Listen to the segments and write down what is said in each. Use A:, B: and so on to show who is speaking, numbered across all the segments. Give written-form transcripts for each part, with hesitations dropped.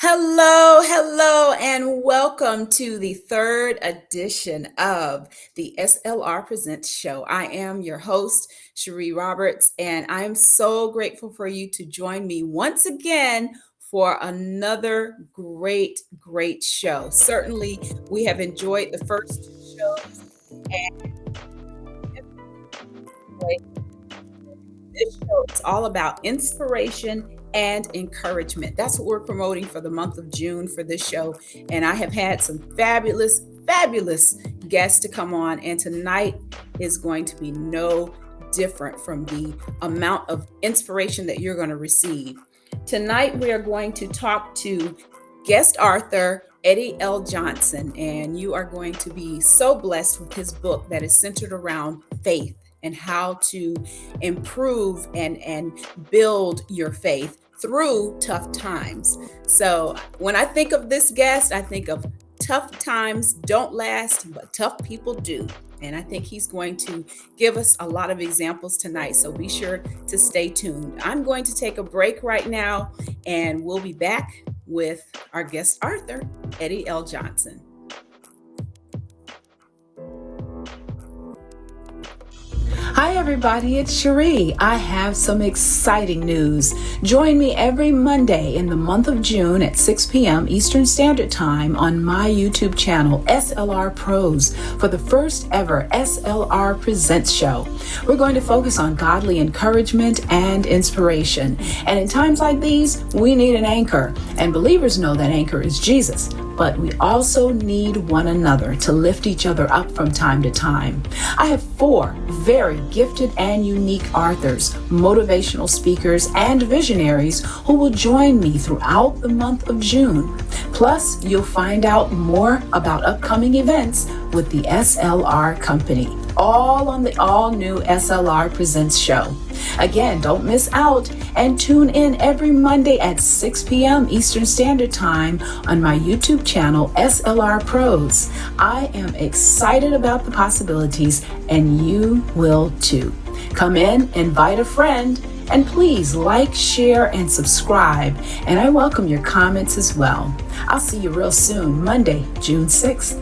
A: Hello, and welcome to the third edition of the SLR Presents show. I am your host, Sherrie Roberts, and I am so grateful for you to join me once again for another great show. Certainly, we have enjoyed the first two shows, and this show is all about inspiration and encouragement. That's what we're promoting for the month of June for this show. And I have had some fabulous guests to come on. And tonight is going to be no different from the amount of inspiration that you're going to receive. Tonight, we are going to talk to guest author Eddie L. Johnson, and you are going to be so blessed with his book that is centered around faith and how to improve and build your faith through tough times. So when I think of this guest, I think of tough times don't last, but tough people do. And I think he's going to give us a lot of examples tonight. So be sure to stay tuned. I'm going to take a break right now, and we'll be back with our guest author, Eddie L. Johnson.
B: Hi everybody, it's Sherrie. I have some exciting news. Join me every Monday in the month of June at 6 p.m. Eastern Standard Time on my YouTube channel, SLR Pros, for the first ever SLR Presents show. We're going to focus on godly encouragement and inspiration. And in times like these, we need an anchor. And believers know that anchor is Jesus. But we also need one another to lift each other up from time to time. I have 4 very gifted and unique authors, motivational speakers, and visionaries who will join me throughout the month of June. Plus, you'll find out more about upcoming events with the SLR Company, all on the all-new SLR Presents show. Again, don't miss out and tune in every Monday at 6 p.m. Eastern Standard Time on my YouTube channel, SLR Pros. I am excited about the possibilities, and you will too. Come in, invite a friend, and please like, share, and subscribe. And I welcome your comments as well. I'll see you real soon, Monday, June 6th.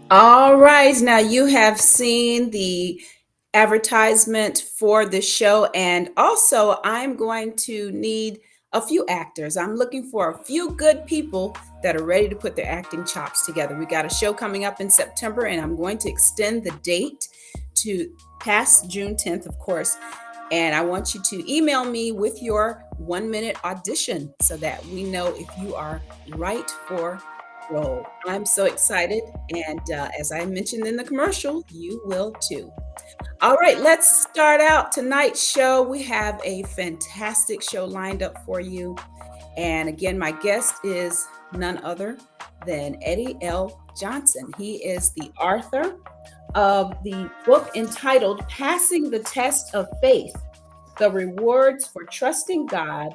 A: All right, now you have seen the advertisement for the show, and also I'm going to need a few actors. I'm looking for a few good people that are ready to put their acting chops together. We got a show coming up in September, and I'm going to extend the date to past June 10th, of course. And I want you to email me with your 1-minute audition so that we know if you are right for role. I'm so excited. And as I mentioned in the commercial, you will too. All right, let's start out tonight's show. We have a fantastic show lined up for you. And again, my guest is none other than Eddie L. Johnson. He is the author of the book entitled Passing the Test of Faith: The Rewards for Trusting God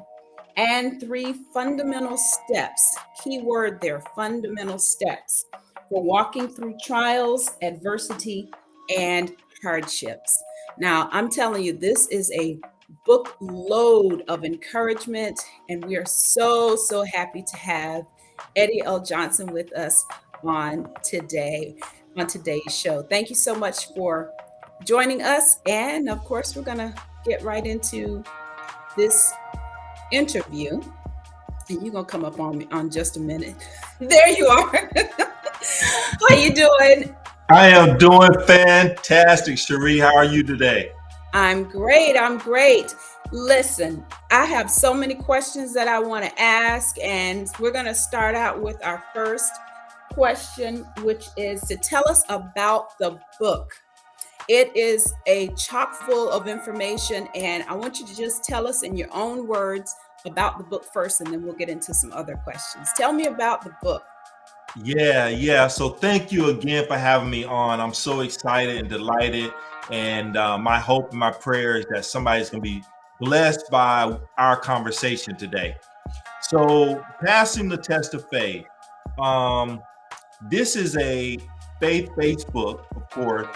A: and 3 fundamental steps. Keyword there, fundamental steps for walking through trials, adversity, and hardships. Now, I'm telling you, this is a book load of encouragement, and we are so happy to have Eddie L. Johnson with us on today's show. Thank you so much for joining us, and of course, we're gonna get right into this interview, and you're gonna come up on me on just a minute. There you are. How you doing?
C: I am doing fantastic, Sherrie. How are you today?
A: I'm great. Listen, I have so many questions that I want to ask, and we're gonna start out with our first question, which is to tell us about the book. It is a chock full of information, and I want you to just tell us in your own words about the book first, and then we'll get into some other questions. Tell me about the book.
C: Yeah. So thank you again for having me on. I'm so excited and delighted. And my hope and my prayer is that somebody's going to be blessed by our conversation today. So, passing the test of faith. Um, this is a faith-based book, of course,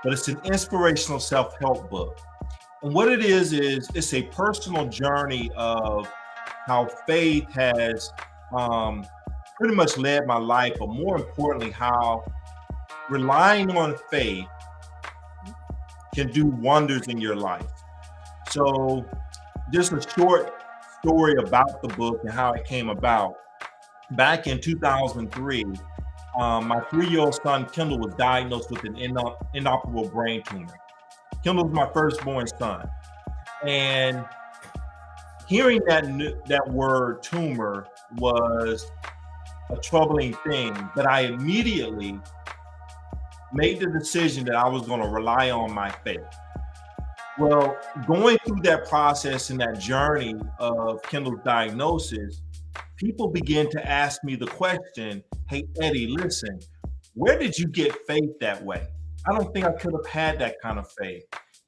C: but it's an inspirational self-help book. And what it is it's a personal journey of how faith has pretty much led my life, but more importantly, how relying on faith can do wonders in your life. So, just a short story about the book and how it came about. Back in 2003, my 3-year-old son, Kendall, was diagnosed with an inoperable brain tumor. Kendall was my firstborn son. And hearing that word tumor was a troubling thing, but I immediately made the decision that I was going to rely on my faith. Well, going through that process and that journey of Kendall's diagnosis, people began to ask me the question, hey, Eddie, listen, where did you get faith that way? I don't think I could have had that kind of faith.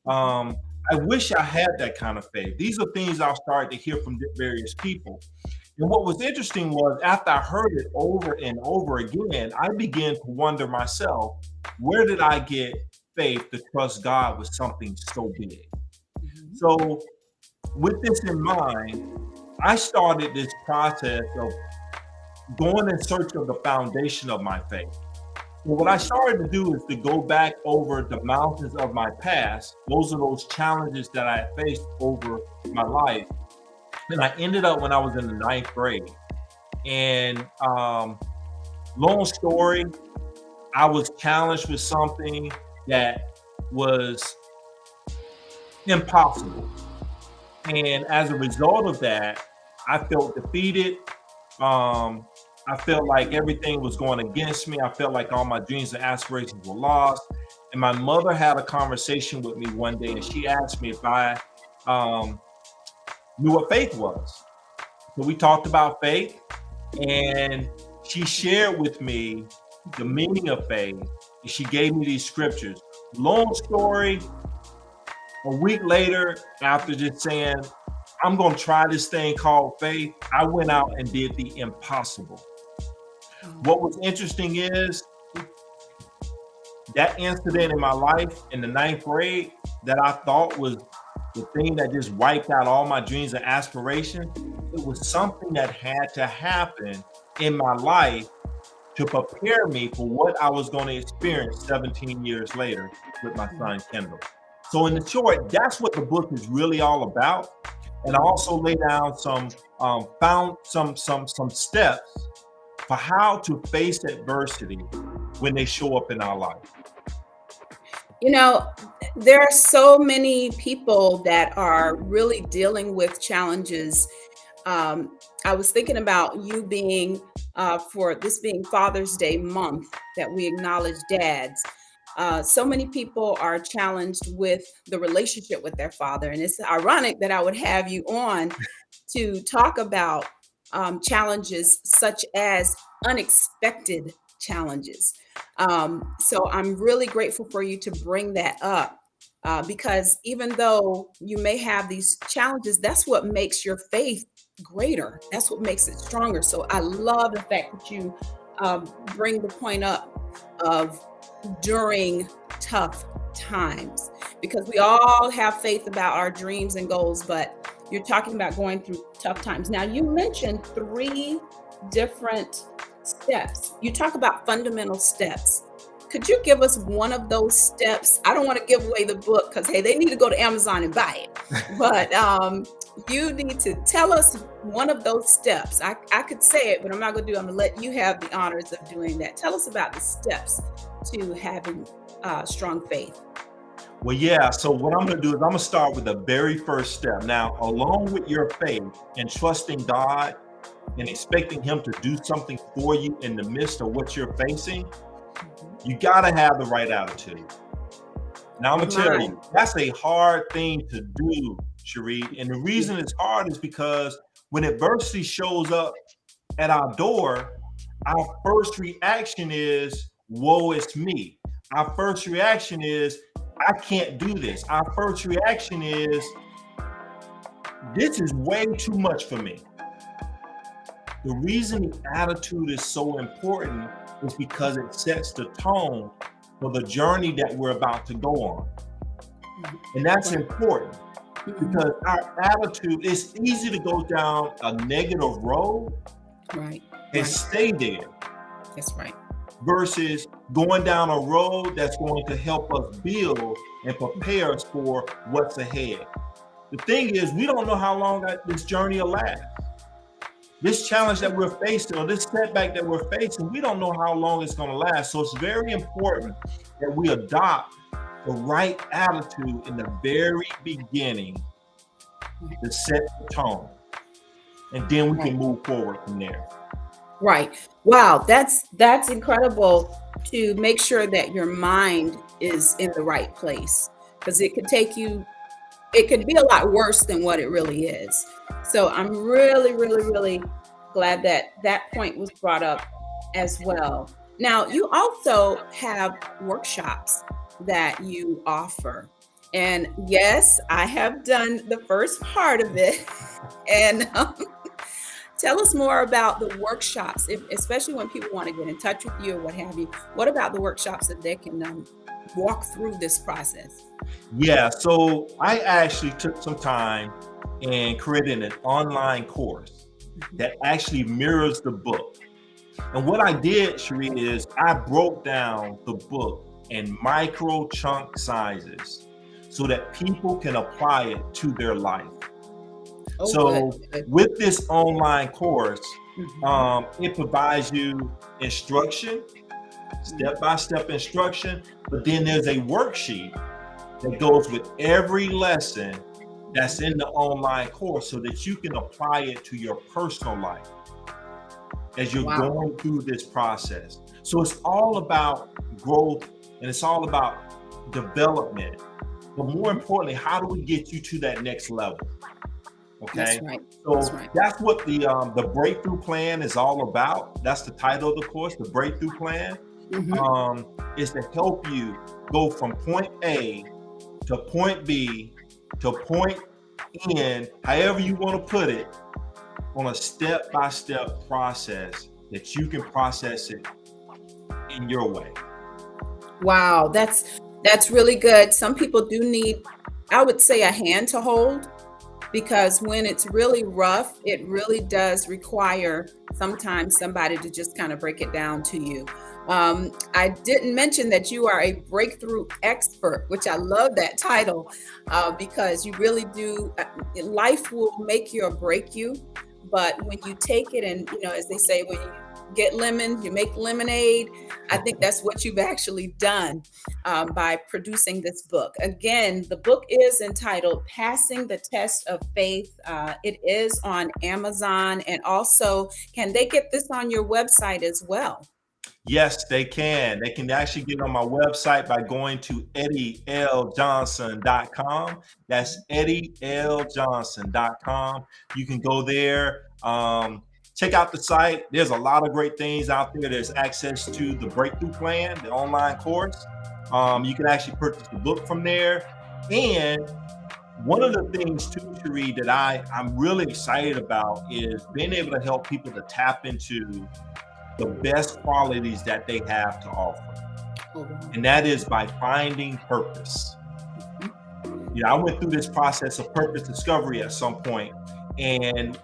C: I wish I had that kind of faith. These are things I started to hear from various people. And what was interesting was after I heard it over and over again, I began to wonder myself, where did I get faith to trust God with something so big?
A: Mhm.
C: So with this in mind, I started this process of going in search of the foundation of my faith. Well, what I started to do is to go back over the mountains of my past. Those are those challenges that I had faced over my life. And I ended up when I was in the 9th grade. And long story, I was challenged with something that was impossible. And as a result of that, I felt defeated. I felt like everything was going against me. I felt like all my dreams and aspirations were lost. And my mother had a conversation with me one day, and she asked me if I knew what faith was. So we talked about faith, and she shared with me the meaning of faith. And she gave me these scriptures. Long story, a week later, after just saying, I'm going to try this thing called faith, I went out and did the impossible. What was interesting is that incident in my life in the 9th grade that I thought was the thing that just wiped out all my dreams and aspirations, it was something that had to happen in my life to prepare me for what I was going to experience 17 years later with my son, Kendall. So in the short, that's what the book is really all about. And I also lay down some steps for how to face adversity when they show up in our life.
A: You know, there are so many people that are really dealing with challenges. I was thinking about you being, for this being Father's Day month, that we acknowledge dads. So many people are challenged with the relationship with their father. And it's ironic that I would have you on to talk about challenges such as unexpected challenges. So I'm really grateful for you to bring that up. Because even though you may have these challenges, that's what makes your faith greater. That's what makes it stronger. So I love the fact that you bring the point up of during tough times, because we all have faith about our dreams and goals, but you're talking about going through tough times. Now, you mentioned 3 different steps. You talk about fundamental steps. Could you give us one of those steps? I don't want to give away the book because, hey, they need to go to Amazon and buy it. But you need to tell us one of those steps. I could say it, but I'm not going to do it. I'm going to let you have the honors of doing that. Tell us about the steps to having strong faith.
C: Well, yeah. So what I'm going to do is I'm going to start with the very first step. Now, along with your faith and trusting God and expecting Him to do something for you in the midst of what you're facing, you got to have the right attitude. Now, I'm going to tell you, that's a hard thing to do, Sherrie. And the reason it's hard is because when adversity shows up at our door, our first reaction is, woe is me. Our first reaction is, I can't do this. Our first reaction is, this is way too much for me. The reason the attitude is so important is because it sets the tone for the journey that we're about to go on. And that's important because our attitude, it's easy to go down a negative road and stay there.
A: That's right.
C: Versus going down a road that's going to help us build and prepare us for what's ahead. The thing is, we don't know how long this journey will last. This challenge that we're facing, or this setback that we're facing, we don't know how long it's going to last. So it's very important that we adopt the right attitude in the very beginning to set the tone. And then we can move forward from there.
A: Right. Wow, that's incredible, to make sure that your mind is in the right place, because it could be a lot worse than what it really is. So I'm really, really, really glad that that point was brought up as well. Now, you also have workshops that you offer. And yes, I have done the first part of it. And tell us more about the workshops, especially when people want to get in touch with you or what have you. What about the workshops that they can walk through this process?
C: Yeah, so I actually took some time and created an online course that actually mirrors the book. And what I did, Sherrie, is I broke down the book in micro chunk sizes so that people can apply it to their life. So with this online course, it provides you instruction, step-by-step instruction, but then there's a worksheet that goes with every lesson that's in the online course so that you can apply it to your personal life as you're going through this process. So it's all about growth and it's all about development. But more importantly, how do we get you to that next level? Okay, that's what the breakthrough plan is all about. That's the title of the course, the breakthrough plan. Is to help you go from point A to point B to point N, however you want to put it, on a step-by-step process that you can process it in your way.
A: Wow, that's really good. Some people do need, I would say, a hand to hold, because when it's really rough, it really does require sometimes somebody to just kind of break it down to you. I didn't mention that you are a breakthrough expert, which I love that title, because you really do. Life will make you or break you, but when you take it and, as they say, when you get lemon, you make lemonade. I think that's what you've actually done by producing this book. Again, the book is entitled Passing the Test of Faith. It is on Amazon. And also, can they get this on your website as well?
C: Yes, they can. They can actually get on my website by going to eddieLjohnson.com. That's eddieLjohnson.com. You can go there. Check out the site. There's a lot of great things out there. There's access to the breakthrough plan, the online course. You can actually purchase the book from there. And one of the things too, Sherrie, that I'm really excited about is being able to help people to tap into the best qualities that they have to offer. And that is by finding purpose. I went through this process of purpose discovery at some point, and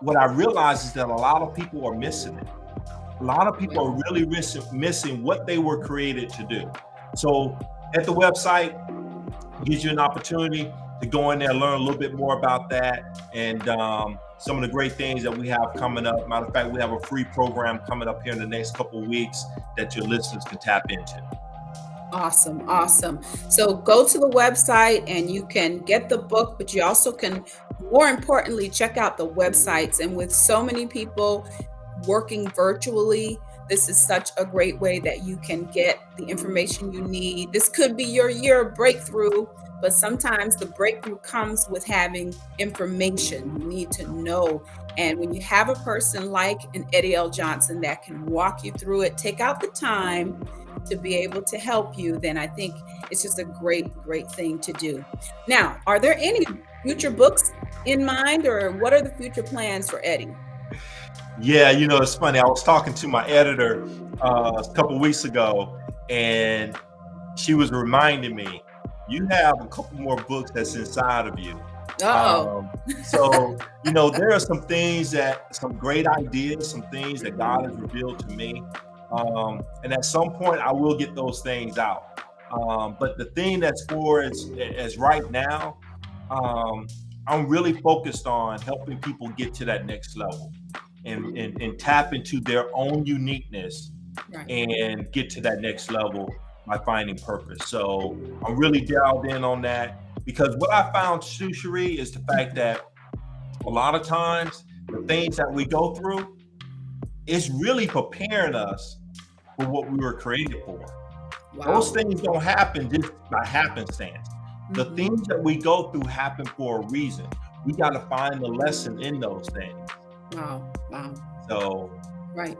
C: what I realized is that a lot of people are missing it. A lot of people are really missing what they were created to do. So at the website, it gives you an opportunity to go in there, learn a little bit more about that, and some of the great things that we have coming up. Matter of fact, we have a free program coming up here in the next couple of weeks that your listeners can tap into.
A: Awesome. Awesome. So go to the website and you can get the book, but you also can, more importantly, check out the websites. And with so many people working virtually, this is such a great way that you can get the information you need. This could be your year of breakthrough, but sometimes the breakthrough comes with having information. You need to know. And when you have a person like an Eddie L. Johnson that can walk you through it, take out the time to be able to help you, then I think it's just a great, great thing to do. Now, are there any future books in mind, or what are the future plans for Eddie?
C: Yeah, it's funny. I was talking to my editor a couple weeks ago, and she was reminding me, you have a couple more books that's inside of you.
A: Uh-oh.
C: So, there are some great ideas, some things that God has revealed to me. And at some point, I will get those things out. But the thing that's for as right now, I'm really focused on helping people get to that next level and tap into their own uniqueness
A: Right.
C: and get to that next level by finding purpose. So I'm really dialed in on that because what I found too, Sherrie, is the fact that a lot of times the things that we go through is really preparing us for what we were created for.
A: Wow.
C: Those things don't happen just by happenstance. The things that we go through happen for a reason. We got to find the lesson in those things.
A: Wow. Wow.
C: So,
A: Right.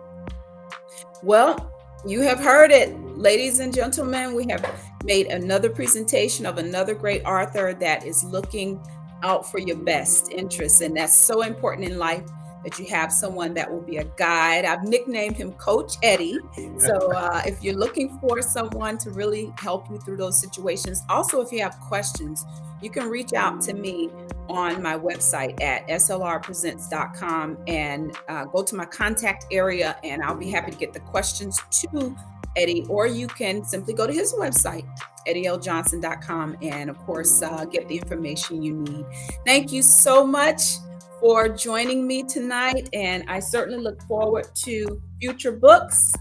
A: Well, you have heard it, ladies and gentlemen. We have made another presentation of another great author that is looking out for your best interests. And that's so important in life that you have someone that will be a guide. I've nicknamed him Coach Eddie. So if you're looking for someone to really help you through those situations, also if you have questions, you can reach out to me on my website at slrpresents.com and go to my contact area, and I'll be happy to get the questions to Eddie, or you can simply go to his website, eddieLjohnson.com, and of course, get the information you need. Thank you so much for joining me tonight, and I certainly look forward to future books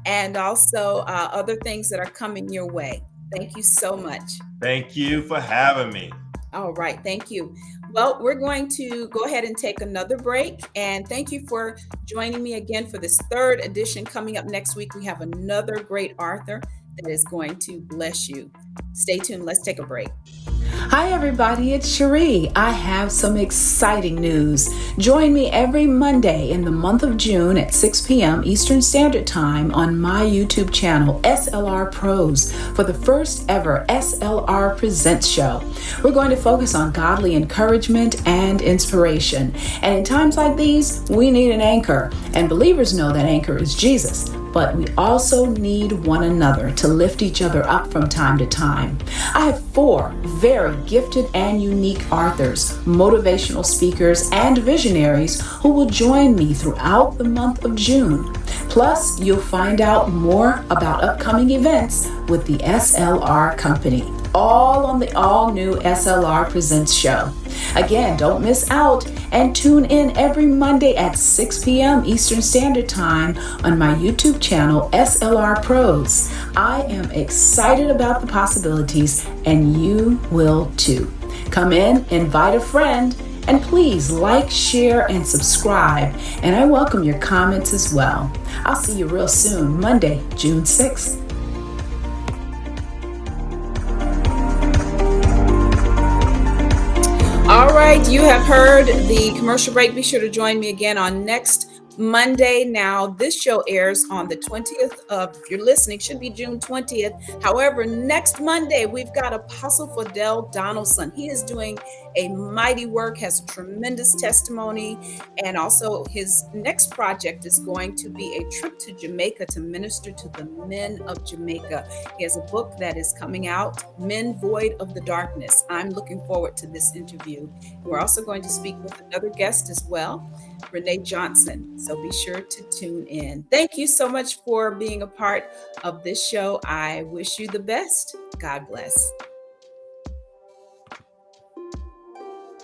A: and also other things that are coming your way. Thank you so much.
C: thank you for having me.
A: All right, thank you. Well, we're going to go ahead and take another break. And thank you for joining me again for this third edition. Coming up next week, we have another great author that is going to bless you. Stay tuned. Let's take a break.
B: Hi everybody, it's Sherrie. I have some exciting news. Join me every Monday in the month of June at 6 p.m. Eastern Standard Time on my YouTube channel, SLR Pros, for the first ever SLR Presents show. We're going to focus on godly encouragement and inspiration. And in times like these, we need an anchor. And believers know that anchor is Jesus. But we also need one another to lift each other up from time to time. I have 4 very gifted and unique authors, motivational speakers, and visionaries who will join me throughout the month of June. Plus, you'll find out more about upcoming events with the SLR Company, all on the all-new SLR Presents show. Again, don't miss out and tune in every Monday at 6 p.m. Eastern Standard Time on my YouTube channel, SLR Pros. I am excited about the possibilities, and you will too. Come in, invite a friend, and please like, share, and subscribe. And I welcome your comments as well. I'll see you real soon, Monday, June 6th.
A: All right, you have heard the commercial break. Be sure to join me again on next Monday. Now, this show airs on the 20th of, if you're listening, should be June 20th. However, next Monday, we've got Apostle Fidel Donaldson. He is doing a mighty work, has a tremendous testimony, and also his next project is going to be a trip to Jamaica to minister to the men of Jamaica. He has a book that is coming out, Men Void of the Darkness. I'm looking forward to this interview. We're also going to speak with another guest as well, Renee Johnson. So be sure to tune in. Thank you so much for being a part of this show. I wish you the best. God bless.